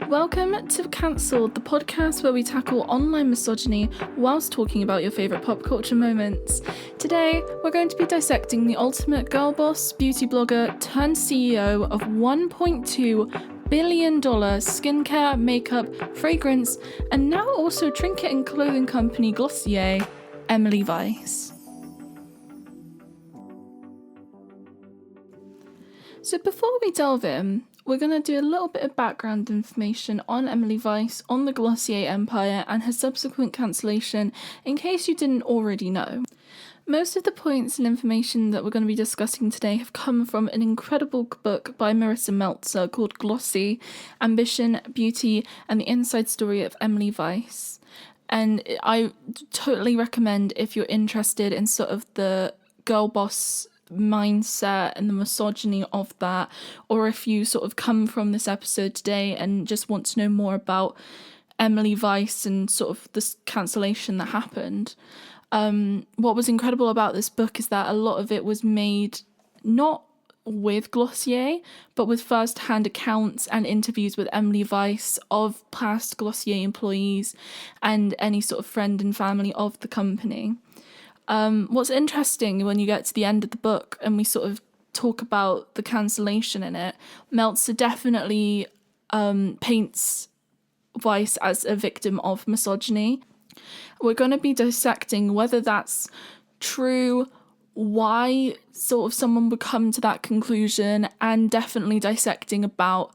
Welcome to Cancelled, the podcast where we tackle online misogyny whilst talking about your favourite pop culture moments. Today, we're going to be dissecting the ultimate girlboss, beauty blogger turned CEO of $1.2 billion skincare, makeup, fragrance, and now also trinket and clothing company Glossier, Emily Weiss. So before we delve in, we're going to do a little bit of background information on Emily Weiss, on the Glossier empire, and her subsequent cancellation, in case you didn't already know. Most of the points and information that we're going to be discussing today have come from an incredible book by Marissa Meltzer called Glossy, Ambition, Beauty, and the Inside Story of Emily Weiss. And I totally recommend, if you're interested in sort of the girl boss mindset and the misogyny of that, or if you sort of come from this episode today and just want to know more about Emily Weiss and sort of this cancellation that happened. What was incredible about this book is that a lot of it was made not with Glossier, but with first-hand accounts and interviews with Emily Weiss of past Glossier employees and any sort of friend and family of the company. What's interesting when you get to the end of the book and we sort of talk about the cancellation in it, Meltzer definitely paints Weiss as a victim of misogyny. We're going to be dissecting whether that's true, why sort of someone would come to that conclusion, and definitely dissecting about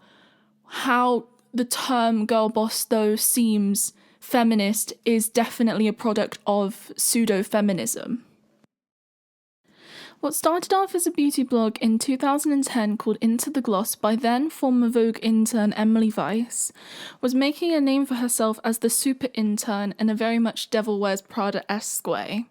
how the term girl boss, though seems feminist, is definitely a product of pseudo-feminism. What started off as a beauty blog in 2010 called Into the Gloss by then former Vogue intern Emily Weiss was making a name for herself as the super intern in a very much Devil Wears Prada-esque way.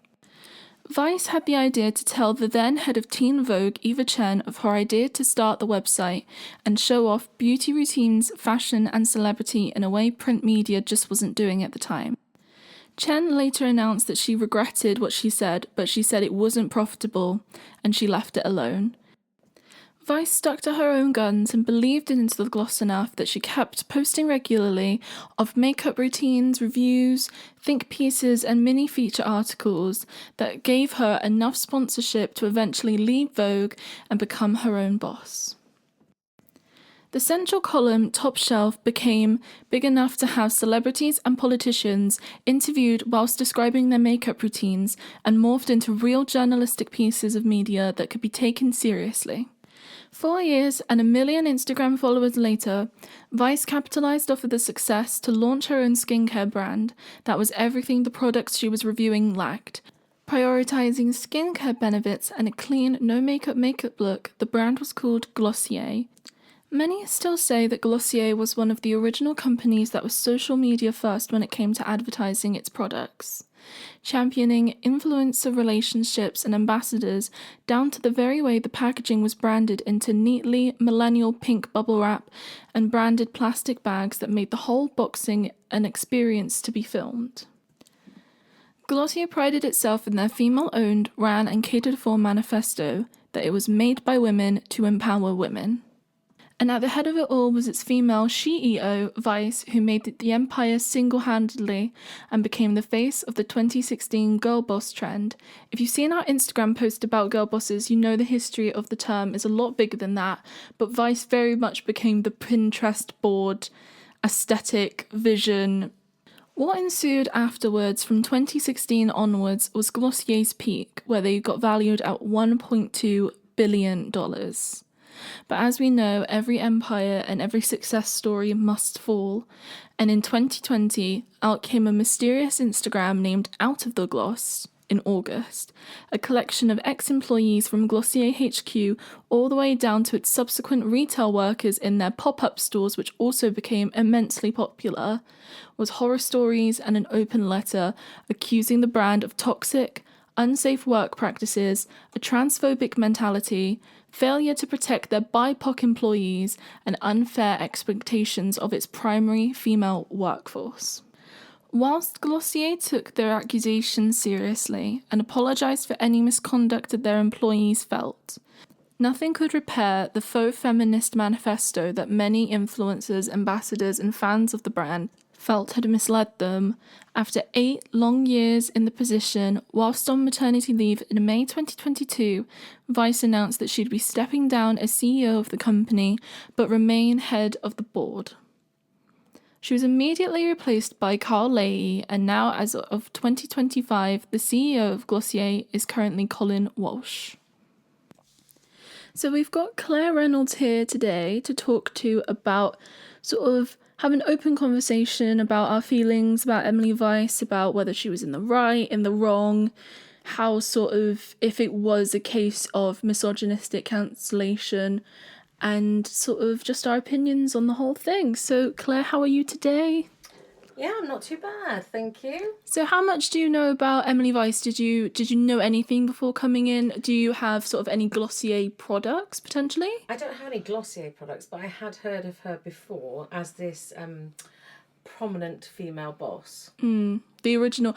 Weiss had the idea to tell the then head of Teen Vogue, Eva Chen, of her idea to start the website and show off beauty routines, fashion, and celebrity in a way print media just wasn't doing at the time. Chen later announced that she regretted what she said, but she said it wasn't profitable, and she left it alone. Weiss stuck to her own guns and believed in Into the Gloss enough that she kept posting regularly of makeup routines, reviews, think pieces, and mini feature articles that gave her enough sponsorship to eventually leave Vogue and become her own boss. The central column, Top Shelf, became big enough to have celebrities and politicians interviewed whilst describing their makeup routines, and morphed into real journalistic pieces of media that could be taken seriously. 4 years and 1 million Instagram followers later, Weiss capitalized off of the success to launch her own skincare brand that was everything the products she was reviewing lacked. Prioritizing skincare benefits and a clean, no-makeup look, the brand was called Glossier. Many still say that Glossier was one of the original companies that was social media first when it came to advertising its products, championing influencer relationships and ambassadors down to the very way the packaging was branded into neatly millennial pink bubble wrap and branded plastic bags that made the whole boxing an experience to be filmed. Glossier prided itself in their female-owned, ran and catered for manifesto that it was made by women to empower women. And at the head of it all was its female CEO, Weiss, who made the empire single-handedly and became the face of the 2016 girl boss trend. If you've seen our Instagram post about girl bosses, you know the history of the term is a lot bigger than that, but Weiss very much became the Pinterest board aesthetic vision. What ensued afterwards from 2016 onwards was Glossier's peak, where they got valued at $1.2 billion. But as we know, every empire and every success story must fall, and in 2020, out came a mysterious Instagram named Out of the Gloss in August, a collection of ex-employees from Glossier HQ all the way down to its subsequent retail workers in their pop-up stores, which also became immensely popular, was horror stories and an open letter accusing the brand of toxic, unsafe work practices, a transphobic mentality, failure to protect their BIPOC employees, and unfair expectations of its primary female workforce. Whilst Glossier took their accusations seriously and apologised for any misconduct that their employees felt, Nothing could repair the faux feminist manifesto that many influencers, ambassadors, and fans of the brand felt had misled them. After 8 long years in the position, whilst on maternity leave in May 2022, Weiss announced that she'd be stepping down as CEO of the company, but remain head of the board. She was immediately replaced by Carl Leahy, and now, as of 2025, the CEO of Glossier is currently Colin Walsh. So we've got Claire Reynolds here today to talk to about sort of have an open conversation about our feelings about Emily Weiss, about whether she was in the right, in the wrong, how sort of, if it was a case of misogynistic cancellation, and sort of just our opinions on the whole thing. So Claire, how are you today? Yeah, I'm not too bad, thank you. So how much do you know about Emily Weiss? Did you know anything before coming in? Do you have sort of any Glossier products, potentially? I don't have any Glossier products, but I had heard of her before as this prominent female boss. The original...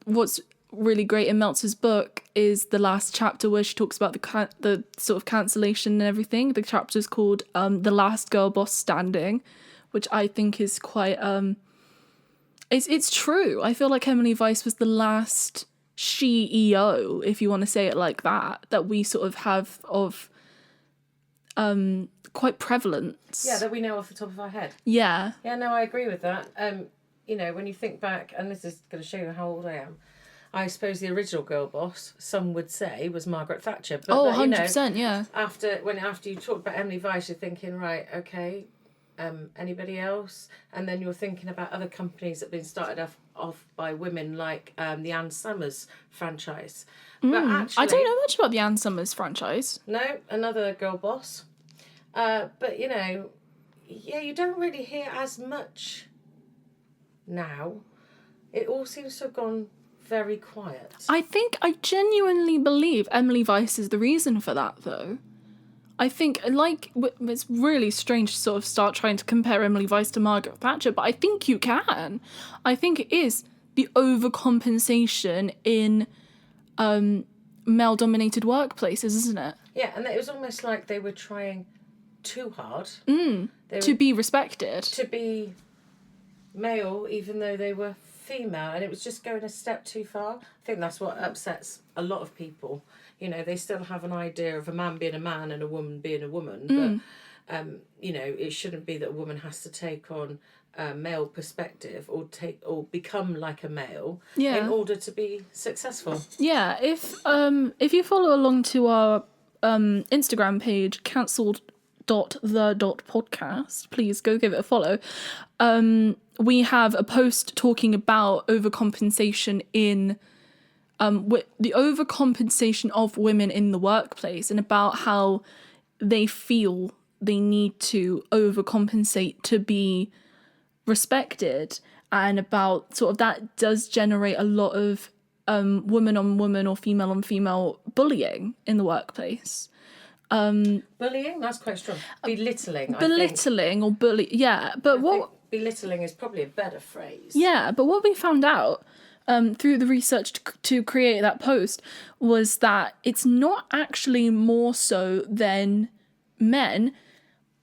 what's really great in Meltzer's book is the last chapter where she talks about the sort of cancellation and everything. The chapter's called The Last Girlboss Standing, which I think is quite... It's true. I feel like Emily Weiss was the last CEO, if you want to say it like that we sort of have of quite prevalent. Yeah, that we know off the top of our head. Yeah. Yeah, no, I agree with that. You know, when you think back, and this is going to show you how old I am, I suppose the original girl boss, some would say, was Margaret Thatcher. But, 100%, yeah. After you talked about Emily Weiss, you're thinking, right, okay, anybody else? And then you're thinking about other companies that have been started off by women, like the Ann Summers franchise. But actually, I don't know much about the Ann Summers franchise. No, another girl boss. But, you know, yeah, you don't really hear as much now. It all seems to have gone very quiet. I genuinely believe Emily Weiss is the reason for that, though. I think, like, it's really strange to sort of start trying to compare Emily Weiss to Margaret Thatcher, but I think you can. I think it is the overcompensation in male-dominated workplaces, isn't it? Yeah, and it was almost like they were trying too hard. To be respected. To be male, even though they were female, and it was just going a step too far. I think that's what upsets a lot of people. You know, they still have an idea of a man being a man and a woman being a woman, but you know, it shouldn't be that a woman has to take on a male perspective or become like a male in order to be successful. Yeah, if you follow along to our Instagram page, cancelled.the.podcast, please go give it a follow. We have a post talking about overcompensation in the overcompensation of women in the workplace, and about how they feel they need to overcompensate to be respected, and about sort of that does generate a lot of woman on woman or female on female bullying in the workplace. Bullying? That's quite strong. Belittling, or bully, yeah. But belittling is probably a better phrase. Yeah, but what we found out through the research to create that post was that it's not actually more so than men,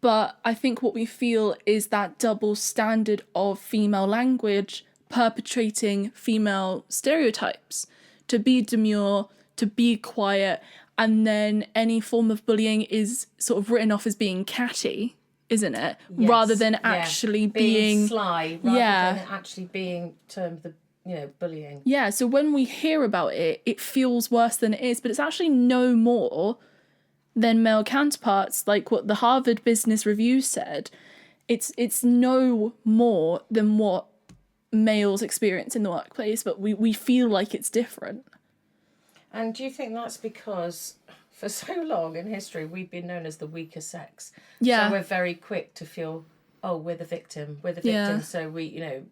but I think what we feel is that double standard of female language perpetrating female stereotypes, to be demure, to be quiet, and then any form of bullying is sort of written off as being catty, isn't it? Yes. Rather than actually being sly, rather than actually being termed the bullying. Yeah, so when we hear about it, it feels worse than it is, but it's actually no more than male counterparts, like what the Harvard Business Review said. It's no more than what males experience in the workplace, but we feel like it's different. And do you think that's because for so long in history we've been known as the weaker sex? Yeah. So we're very quick to feel, oh, we're the victim, so we, you know,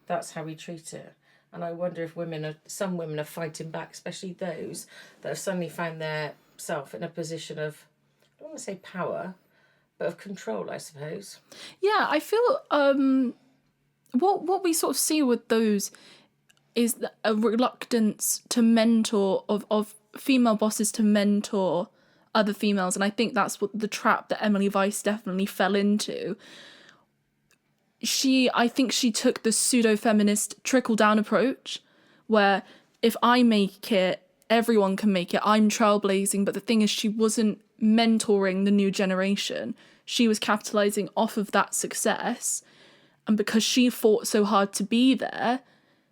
that's how we treat it. And I wonder if some women are fighting back, especially those that have suddenly found themselves in a position of, I don't want to say power, but of control, I suppose. Yeah, I feel what we sort of see with those is a reluctance to mentor of female bosses to mentor other females. And I think that's what the trap that Emily Weiss definitely fell into. I think she took the pseudo-feminist trickle-down approach, where if I make it, everyone can make it. I'm trailblazing. But the thing is, she wasn't mentoring the new generation. She was capitalizing off of that success. And because she fought so hard to be there,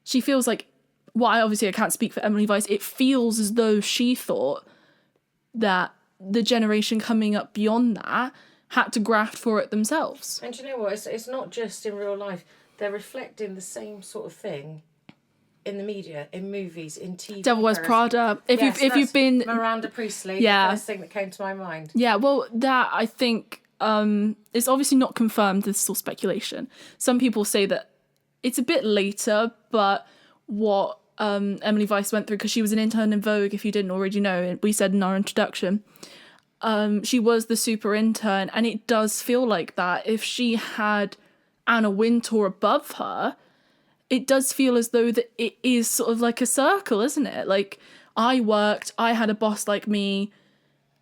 she feels like, I can't speak for Emily Weiss, it feels as though she thought that the generation coming up beyond that had to graft for it themselves. And do you know what? It's not just in real life. They're reflecting the same sort of thing in the media, in movies, in TV. Devil Wears Prada. If you've been Miranda Priestley, the first thing that came to my mind. Yeah, well, that I think it's obviously not confirmed. This is all speculation. Some people say that it's a bit later, but what Emily Weiss went through, because she was an intern in Vogue, if you didn't already know, we said in our introduction, she was the super intern, and it does feel like that. If she had Anna Wintour above her, it does feel as though that it is sort of like a circle, isn't it? Like, I had a boss like me,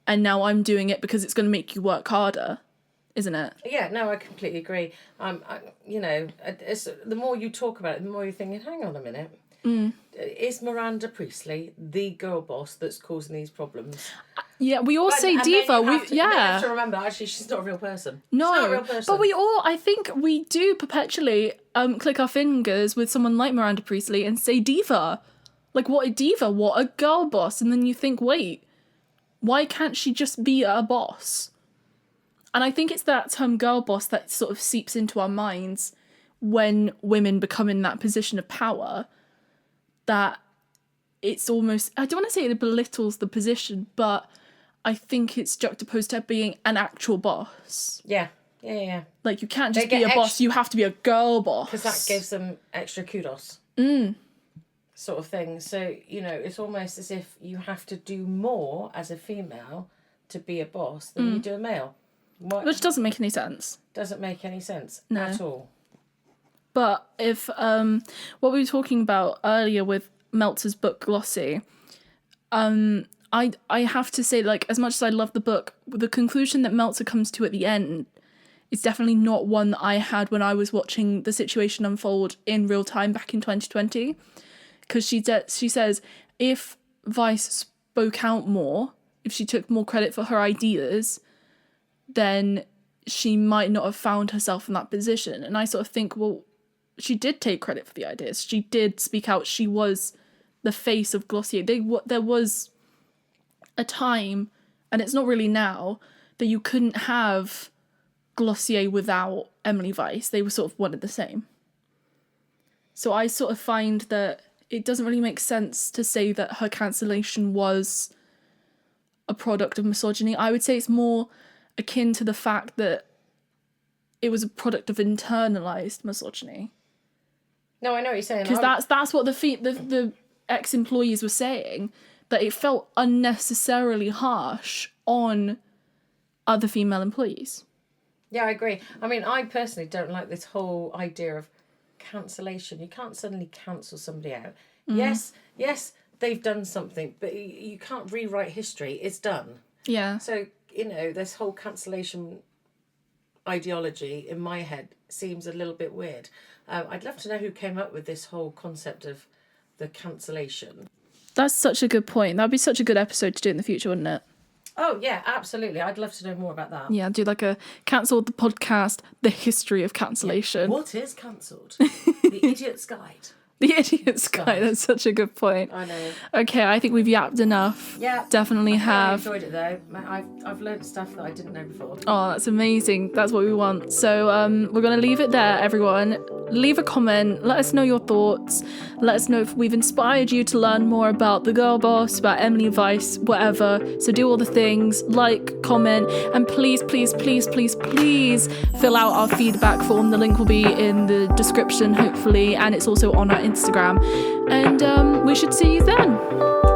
and now I'm doing it because it's going to make you work harder, isn't it? Yeah, no, I completely agree. The more you talk about it, the more you're thinking, hang on a minute. Is Miranda Priestley the girl boss that's causing these problems? Yeah, we all say diva. You have to remember, actually, she's not a real person. No, she's not a real person. But I think we do perpetually click our fingers with someone like Miranda Priestley and say diva. Like, what a diva, what a girl boss. And then you think, wait, why can't she just be a boss? And I think it's that term girl boss that sort of seeps into our minds when women become in that position of power, that it's almost, I don't want to say it belittles the position, but I think it's juxtaposed to being an actual boss. Yeah. Like, you can't just be a boss, you have to be a girl boss. Because that gives them extra kudos. Sort of thing. So, it's almost as if you have to do more as a female to be a boss than you do a male. Which doesn't make any sense. Doesn't make any sense no. at all. But if what we were talking about earlier with Meltzer's book Glossy, I have to say, like, as much as I love the book, the conclusion that Meltzer comes to at the end is definitely not one that I had when I was watching the situation unfold in real time back in 2020. Because she says if Weiss spoke out more, if she took more credit for her ideas, then she might not have found herself in that position. And I sort of think, well, she did take credit for the ideas. She did speak out. She was the face of Glossier. There was a time, and it's not really now, that you couldn't have Glossier without Emily Weiss. They were sort of one and the same. So I sort of find that it doesn't really make sense to say that her cancellation was a product of misogyny. I would say it's more akin to the fact that it was a product of internalized misogyny. No, I know what you're saying. Because that's what the ex-employees were saying, that it felt unnecessarily harsh on other female employees. Yeah, I agree. I mean, I personally don't like this whole idea of cancellation. You can't suddenly cancel somebody out. Yes, they've done something, but you can't rewrite history. It's done. Yeah. So, this whole cancellation ideology in my head seems a little bit weird. I'd love to know who came up with this whole concept of the cancellation. That's such a good point. That'd be such a good episode to do in the future, wouldn't it? Oh, yeah, absolutely. I'd love to know more about that. Yeah, do like a cancel the podcast, the history of cancellation. Yeah. What is cancelled? The Idiot's Guide. The Idiot's Guide. That's such a good point. I know. Okay, I think we've yapped enough. Yeah. Definitely have. I enjoyed it though. I've learned stuff that I didn't know before. Oh, that's amazing. That's what we want. So we're going to leave it there, everyone. Leave a comment. Let us know your thoughts. Let us know if we've inspired you to learn more about the girl boss, about Emily Weiss, whatever. So do all the things. Like, comment, and please, please, please, please, please fill out our feedback form. The link will be in the description, hopefully, and it's also on our Instagram. And we should see you then.